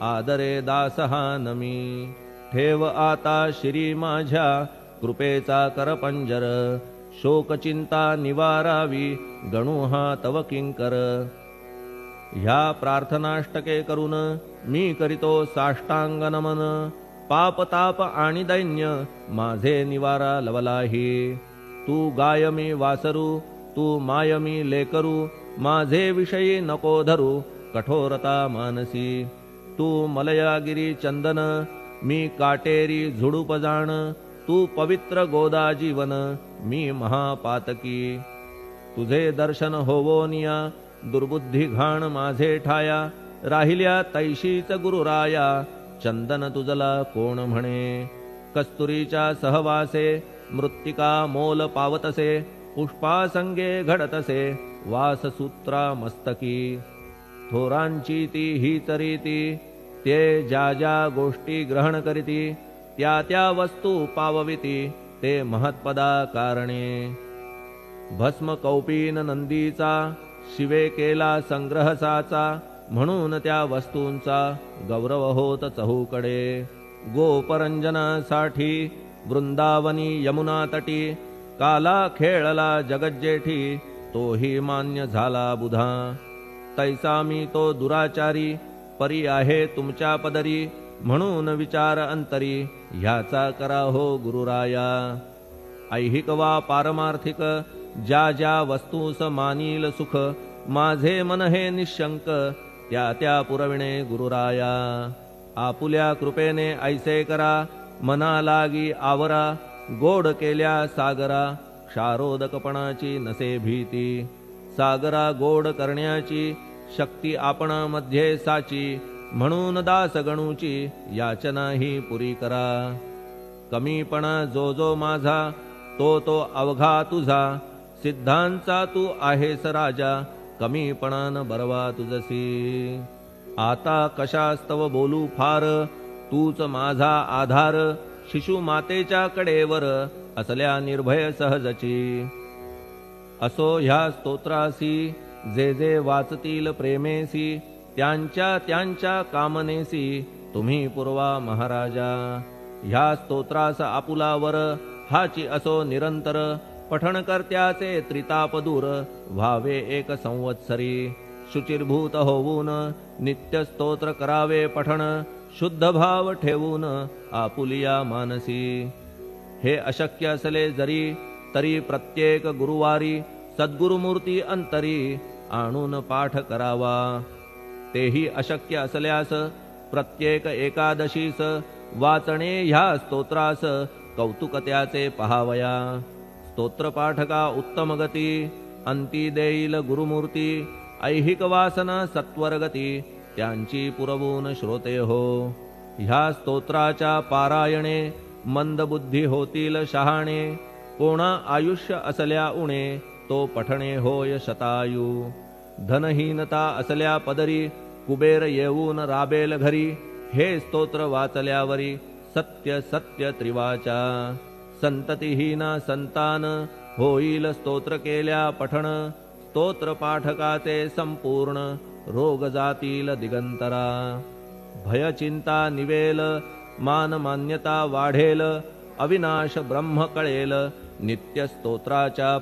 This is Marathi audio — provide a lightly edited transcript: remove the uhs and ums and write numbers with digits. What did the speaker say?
आदरे दासहा नमी. ठेव आता शिरी माझ्या कृपेचा करपंजर. शोकचिंता निवारावी गणू हा तव किंकर. ह्या प्रार्थनाष्टके करून मी करीतो साष्टांग नमन. पाप ताप आणि दैन्य माझे निवारा लवलाही. तू गाय मी वासरू, तू माय मी लेकरू. माझे विषयी नको धरू कठोरता मानसी. तू मलयागिरी चंदन, मी काटेरी झुडूप जाण. तू पवित्र गोदा जीवन, मी महापातकी. तुझे दर्शन होवोनिया दुर्बुद्धी घाण माझे ठाया. राहिल्या तैशीच गुरुराया, चंदन तुझला कोण म्हणे. कस्तुरीच्या सहवासे मृत्तिका मोल पावतसे. पुष्पासंगे घडतसे वाससूत्रा मस्तकी. थोरांची ती हीच रीती, ते ज्या ज्या गोष्टी ग्रहण करीती. त्या त्या वस्तू पावविती ते महत्पदा कारणे. भस्म कौपीन नंदीचा, शिवे केला संग्रह साचा. म्हणून त्या वस्तूंचा गौरव होत चहूकडे. गोपरंजनासाठी वृंदावनी यमुना तटी. काला खेळला जगज्जेठी, तोही मान्य झाला बुधा. तैसा मी तो दुराचारी, परी आहे तुमच्या पदरी. म्हणून विचार अंतरी, ह्याचा करा हो गुरुराया. ऐहिक वा पारमार्थिक, ज्या ज्या वस्तूस मानील सुख. माझे मन हे निशंक, त्या त्या पुरविणे गुरुराया. आपुल्या कृपेने ऐसे करा, मना लागी आवरा. गोड केल्या सागरा, क्षारोदकपणाची नसे भीती. सागरा गोड करण्याची शक्ती आपणामध्ये साची. म्हणून दास गणूची याचना ही पुरी करा. कमीपणा जो जो माझा, तो तो अवघा तुझा. सिद्धांचा तू आहेस राजा, कमीपणान बरवा तुझसी. आता कशास्तव बोलू फार, तूच माझा आधार. शिशु मातेच्या कडेवर असल्या निर्भय सहजची. असो ह्या स्तोत्रासी, जे जे वाचतील प्रेमेसी. त्यांच्या त्यांच्या कामनेसी तुम्ही पुरवा महाराजा. ह्या स्तोत्रास आपुलावर हाची असो निरंतर. पठण करत्याचे त्रिताप दूर, व्हावे एक संवत्सरी. शुचिर्भूत होऊन नित्य स्तोत्र करावे पठण. शुद्ध भाव ठेवून आपुलिया मानसी. हे अशक्य असले जरी, तरी प्रत्येक गुरुवारी. सद्गुरुमूर्ती अंतरी आणून पाठ करावा. तेही अशक्य असल्यास प्रत्येक एकादशीस वाचणे ह्या स्तोत्रास कौतुक त्याचे पहावया. स्तोत्रपाठका उत्तम गती, अंती देईल गुरुमूर्ती. ऐहिक वासना सत्वरगती, त्यांची पुरवून श्रोते हो. ह्या स्तोत्राच्या पारायणे मंदबुद्धी होतील शहाणे. कोणा आयुष्य असल्या उणे, तो पठणे होय शतायू. धनहीनता असल्या पदरी, कुबेर येऊन राबेल घरी. हे स्तोत्र वाचल्यावरी सत्य सत्य त्रिवाचा. संततिहीना संतान होईल स्तोत्र केल्या पठण. स्तोत्र पाठकाचे संपूर्ण रोग जातील दिगंतरा. भय चिंता निवेल, मान मान्यता वाढेल. अविनाश ब्रह्म कळेल, नित्य स्तोत्राच्या